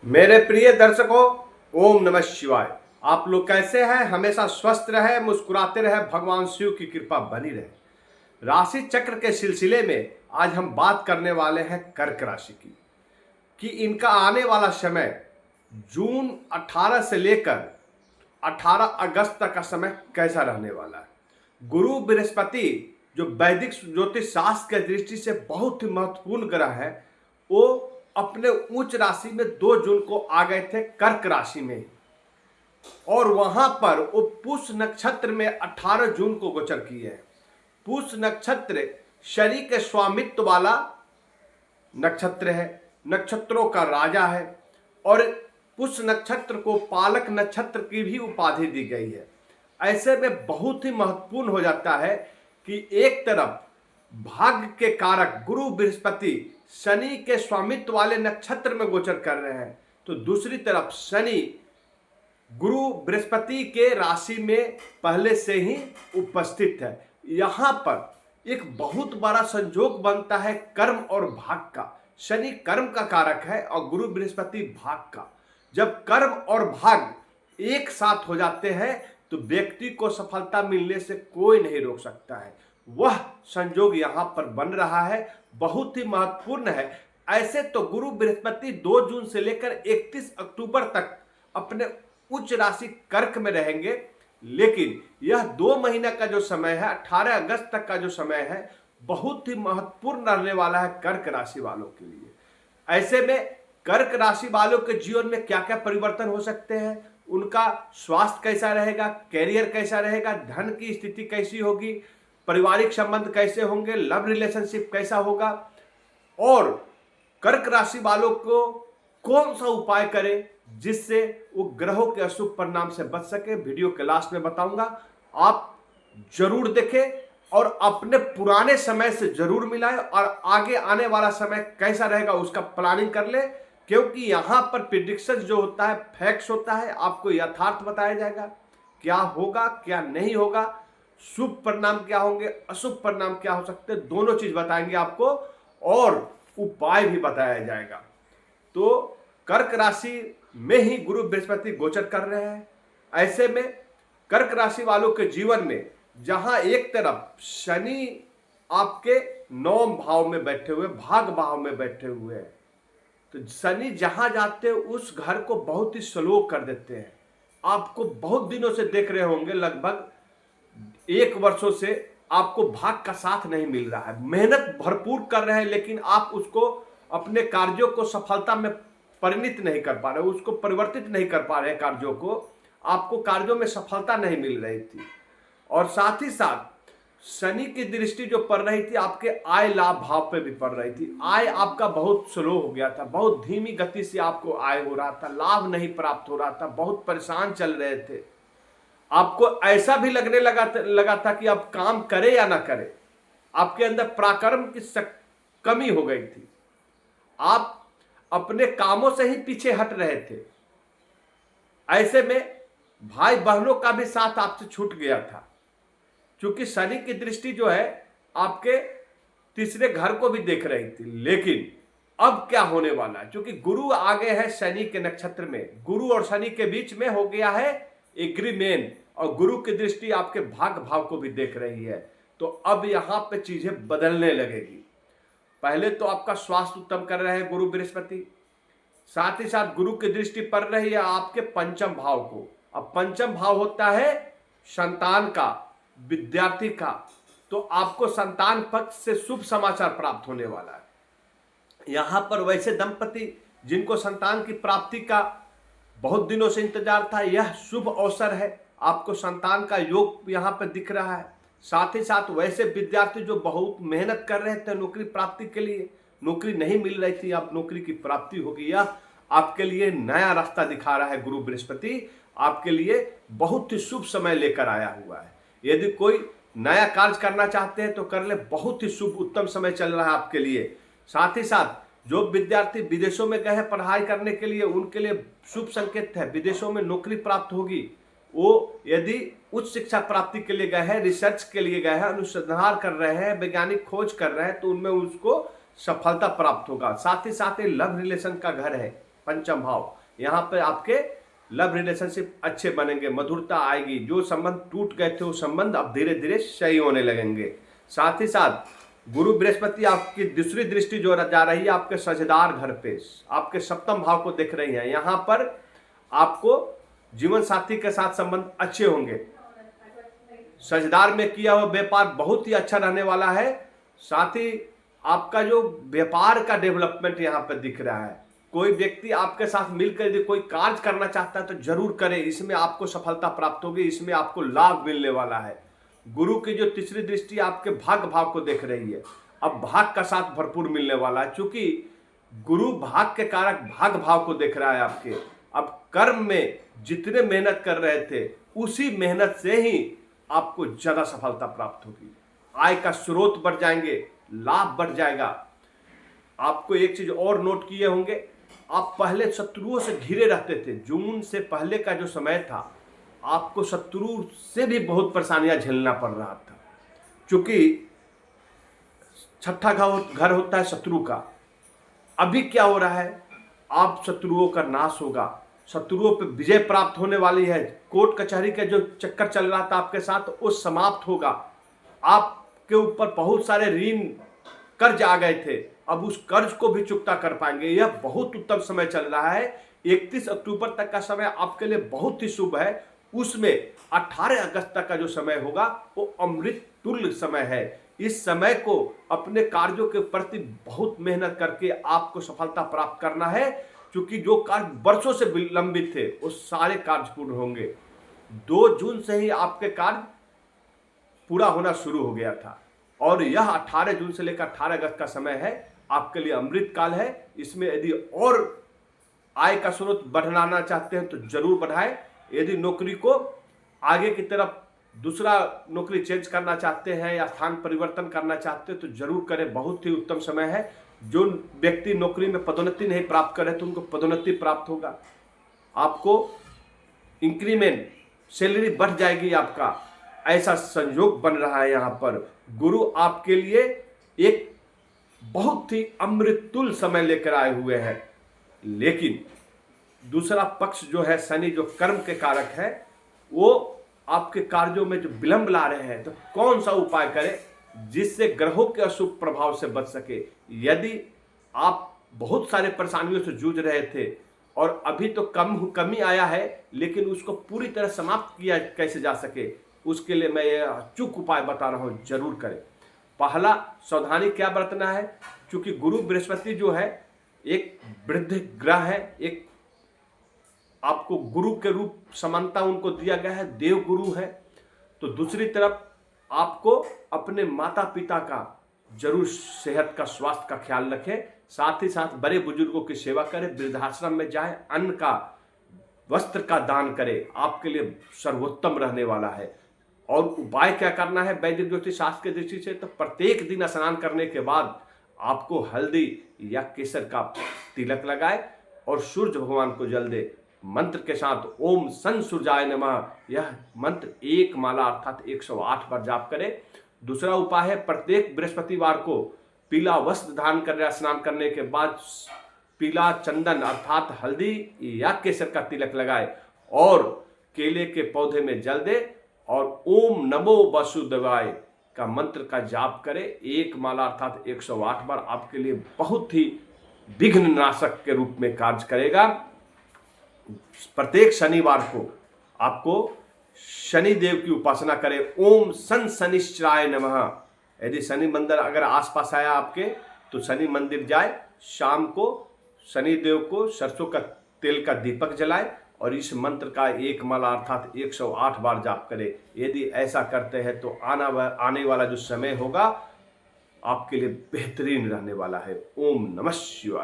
मेरे प्रिय दर्शकों, ओम नमः शिवाय। आप लोग कैसे हैं? हमेशा स्वस्थ रहे, मुस्कुराते रहे, भगवान शिव की कृपा बनी रहे। राशि चक्र के सिलसिले में आज हम बात करने वाले हैं कर्क राशि की कि इनका आने वाला समय जून 18 से लेकर 18 अगस्त तक का समय कैसा रहने वाला है। गुरु बृहस्पति जो वैदिक ज्योतिष शास्त्र के दृष्टि से बहुत ही महत्वपूर्ण ग्रह है, वो अपने उच्च राशि में 2 जून को आ गए थे कर्क राशि में, और वहां पर वो पुष्य नक्षत्र में 18 जून को गोचर किए हैं। पुष्य नक्षत्र शनि के स्वामित्व वाला नक्षत्र है, नक्षत्रों का राजा है, और पुष्य नक्षत्र को पालक नक्षत्र की भी उपाधि दी गई है। ऐसे में बहुत ही महत्वपूर्ण हो जाता है कि एक तरफ भाग्य के कारक गुरु बृहस्पति शनि के स्वामित्व वाले नक्षत्र में गोचर कर रहे हैं, तो दूसरी तरफ शनि गुरु बृहस्पति के राशि में पहले से ही उपस्थित है। यहां पर एक बहुत बड़ा संयोग बनता है कर्म और भाग का। शनि कर्म का कारक है और गुरु बृहस्पति भाग का। जब कर्म और भाग एक साथ हो जाते हैं तो व्यक्ति को सफलता मिलने से कोई नहीं रोक सकता है। वह संयोग यहां पर बन रहा है, बहुत ही महत्वपूर्ण है। ऐसे तो गुरु बृहस्पति 2 जून से लेकर 31 अक्टूबर तक अपने उच्च राशि कर्क में रहेंगे, लेकिन यह 2 महीना का जो समय है, 18 अगस्त तक का जो समय है, बहुत ही महत्वपूर्ण रहने वाला है कर्क राशि वालों के लिए। ऐसे में कर्क राशि वालों के जीवन में क्या क्या परिवर्तन हो सकते हैं, उनका स्वास्थ्य कैसा रहेगा, कैरियर कैसा रहेगा, धन की स्थिति कैसी होगी, पारिवारिक संबंध कैसे होंगे, लव रिलेशनशिप कैसा होगा, और कर्क राशि वालों को कौन सा उपाय करें जिससे वो ग्रहों के अशुभ परिणाम से बच सके, वीडियो के लास्ट में बताऊंगा। आप जरूर देखें और अपने पुराने समय से जरूर मिलाएं, और आगे आने वाला समय कैसा रहेगा उसका प्लानिंग कर ले, क्योंकि यहां पर प्रिडिक्शन जो होता है फैक्ट्स होता है, आपको यथार्थ बताया जाएगा क्या होगा क्या नहीं होगा, शुभ परिणाम क्या होंगे, अशुभ परिणाम क्या हो सकते हैं, दोनों चीज बताएंगे आपको, और उपाय भी बताया जाएगा। तो कर्क राशि में ही गुरु बृहस्पति गोचर कर रहे हैं। ऐसे में कर्क राशि वालों के जीवन में जहां एक तरफ शनि आपके 9वें भाव में बैठे हुए, भाग भाव में बैठे हुए हैं, तो शनि जहां जाते हैं उस घर को बहुत ही स्लो कर देते हैं। आपको बहुत दिनों से देख रहे होंगे, लगभग 1 वर्षों से आपको भाग का साथ नहीं मिल रहा है। मेहनत भरपूर कर रहे हैं, लेकिन आप उसको अपने कार्यों को सफलता में परिणित नहीं कर पा रहे, उसको परिवर्तित नहीं कर पा रहे कार्यों को, आपको कार्यों में सफलता नहीं मिल रही थी। और साथ ही साथ शनि की दृष्टि जो पड़ रही थी आपके आय लाभ भाव पे भी पड़ रही थी। आय आपका बहुत स्लो हो गया था, बहुत धीमी गति से आपको आय हो रहा था, लाभ नहीं प्राप्त हो रहा था, बहुत परेशान चल रहे थे। आपको ऐसा भी लगने लगा था कि आप काम करे या ना करे, आपके अंदर पराक्रम की कमी हो गई थी, आप अपने कामों से ही पीछे हट रहे थे। ऐसे में भाई बहनों का भी साथ आपसे छूट गया था, क्योंकि शनि की दृष्टि जो है आपके तीसरे घर को भी देख रही थी। लेकिन अब क्या होने वाला है, क्योंकि गुरु आ गए हैं शनि के नक्षत्र में, गुरु और शनि के बीच में हो गया है एग्रीमेंट, और गुरु की दृष्टि आपके भाग भाव को भी देख रही है। तो अब यहां पे चीजें बदलने लगेगी। पहले तो आपका स्वास्थ्य उत्तम कर रहे हैं गुरु बृहस्पति, साथ ही साथ गुरु की दृष्टि पड़ रही है आपके पंचम भाव को। अब पंचम भाव होता है संतान का, विद्यार्थी का, तो आपको संतान पक्ष से शुभ समाचार प्राप्त होने वाला है। यहां पर वैसे दंपति जिनको संतान की प्राप्ति का बहुत दिनों से इंतजार था, यह शुभ अवसर है, आपको संतान का योग यहां पर दिख रहा है। साथ ही साथ वैसे विद्यार्थी जो बहुत मेहनत कर रहे थे नौकरी प्राप्ति के लिए, नौकरी नहीं मिल रही थी, अब नौकरी की प्राप्ति होगी, यह आपके लिए नया रास्ता दिखा रहा है गुरु बृहस्पति, आपके लिए बहुत ही शुभ समय लेकर आया हुआ है। यदि कोई नया कार्य करना चाहते हैं तो कर ले, बहुत ही शुभ उत्तम समय चल रहा है आपके लिए। साथ ही साथ जो विद्यार्थी विदेशों में गए हैं पढ़ाई करने के लिए, उनके लिए शुभ संकेत है, विदेशों में नौकरी प्राप्त होगी। वो यदि उच्च शिक्षा प्राप्ति के लिए गए हैं, रिसर्च के लिए गए हैं, अनुसंधान कर रहे हैं, वैज्ञानिक खोज कर रहे हैं, तो उनमें उसको सफलता प्राप्त होगा। साथ ही साथ ये लव रिलेशन का घर है, पंचम भाव, यहाँ पे आपके लव रिलेशनशिप अच्छे बनेंगे, मधुरता आएगी, जो संबंध टूट गए थे वो संबंध अब धीरे धीरे सही होने लगेंगे। साथ ही साथ गुरु बृहस्पति आपकी दूसरी दृष्टि जो जा रही है आपके साझेदार घर पे, आपके सप्तम भाव को देख रही है। यहाँ पर आपको जीवन साथी के साथ संबंध अच्छे होंगे। साझेदार में किया हुआ व्यापार बहुत ही अच्छा रहने वाला है। साथ ही आपका जो व्यापार का डेवलपमेंट यहाँ पर दिख रहा है, कोई व्यक्ति आपके साथ मिलकर यदि कोई कार्य करना चाहता है तो जरूर करें, इसमें आपको सफलता प्राप्त होगी, इसमें आपको लाभ मिलने वाला है। गुरु की जो तीसरी दृष्टि आपके भाग्य भाव को देख रही है, अब भाग का साथ भरपूर मिलने वाला है, क्योंकि गुरु भाग के कारक भाग भाव को देख रहा है आपके। अब कर्म में जितने मेहनत कर रहे थे उसी मेहनत से ही आपको ज्यादा सफलता प्राप्त होगी, आय का स्रोत बढ़ जाएंगे, लाभ बढ़ जाएगा। आपको एक चीज और नोट किए होंगे, आप पहले शत्रुओं से घिरे रहते थे। जून से पहले का जो समय था आपको शत्रु से भी बहुत परेशानियां झेलना पड़ रहा था, क्योंकि छठा घर होता है शत्रु का। अभी क्या हो रहा है, आप शत्रुओं का नाश होगा, शत्रुओं पे विजय प्राप्त होने वाली है। कोर्ट कचहरी का जो चक्कर चल रहा था आपके साथ वो समाप्त होगा। आपके ऊपर बहुत सारे ऋण कर्ज आ गए थे, अब उस कर्ज को भी चुकता कर पाएंगे। यह बहुत उत्तम समय चल रहा है। 31 अक्टूबर तक का समय आपके लिए बहुत ही शुभ है। उसमें 18 अगस्त तक का जो समय होगा वो अमृत तुल्य समय है। इस समय को अपने कार्यों के प्रति बहुत मेहनत करके आपको सफलता प्राप्त करना है, क्योंकि जो कार्य वर्षों से विलंबित थे वो सारे कार्य पूर्ण होंगे। 2 जून से ही आपके कार्य पूरा होना शुरू हो गया था और यह 18 जून से लेकर 18 अगस्त का समय है, आपके लिए अमृत काल है। इसमें यदि और आय का स्रोत बढ़ाना चाहते हैं तो जरूर बढ़ाएं। यदि नौकरी को आगे की तरफ दूसरा नौकरी चेंज करना चाहते हैं या स्थान परिवर्तन करना चाहते हैं तो जरूर करें, बहुत ही उत्तम समय है। जो व्यक्ति नौकरी में पदोन्नति नहीं प्राप्त करे तो उनको पदोन्नति प्राप्त होगा, आपको इंक्रीमेंट सैलरी बढ़ जाएगी आपका, ऐसा संयोग बन रहा है। यहाँ पर गुरु आपके लिए एक बहुत ही अमृतुल्य समय लेकर आए हुए हैं। लेकिन दूसरा पक्ष जो है शनि, जो कर्म के कारक है, वो आपके कार्यों में जो विलंब ला रहे हैं, तो कौन सा उपाय करें जिससे ग्रहों के अशुभ प्रभाव से बच सके। यदि आप बहुत सारे परेशानियों से जूझ रहे थे और अभी तो कमी आया है, लेकिन उसको पूरी तरह समाप्त किया कैसे जा सके, उसके लिए मैं ये अचूक उपाय बता रहा हूँ, जरूर करें। पहला सावधानी क्या बरतना है, क्योंकि गुरु बृहस्पति जो है एक वृद्ध ग्रह है, एक आपको गुरु के रूप समानता उनको दिया गया है, देव गुरु है। तो दूसरी तरफ आपको अपने माता पिता का जरूर सेहत का, स्वास्थ्य का ख्याल रखें। साथ ही साथ बड़े बुजुर्गों की सेवा करें, वृद्धाश्रम में जाएं, अन्न का, वस्त्र का दान करें, आपके लिए सर्वोत्तम रहने वाला है। और उपाय क्या करना है वैदिक ज्योतिष शास्त्र की दृष्टि से, तो प्रत्येक दिन स्नान करने के बाद आपको हल्दी या केसर का तिलक लगाए और सूर्य भगवान को जल दे। मंत्र के साथ ओम सन सूर्याय नमः, यह मंत्र 1 माला अर्थात 108 बार जाप करें। दूसरा उपाय है प्रत्येक बृहस्पतिवार को पीला वस्त्र धारण कर स्नान करने के बाद पीला चंदन अर्थात हल्दी या केसर का तिलक लगाए और केले के पौधे में जल दे और ओम नमो वसुदेवाय का मंत्र का जाप करें। 1 माला अर्थात 108 बार आपके लिए बहुत ही विघ्न नाशक के रूप में कार्य करेगा। प्रत्येक शनिवार को आपको शनि देव की उपासना करें। ओम सन शनिश्चराय नमः। यदि शनि मंदिर अगर आसपास आया आपके तो शनि मंदिर जाए, शाम को शनि देव को सरसों का तेल का दीपक जलाए और इस मंत्र का 1 माला अर्थात 108 बार जाप करें। यदि ऐसा करते हैं तो आने वाला जो समय होगा आपके लिए बेहतरीन रहने वाला है। ओम नमः शिवाय।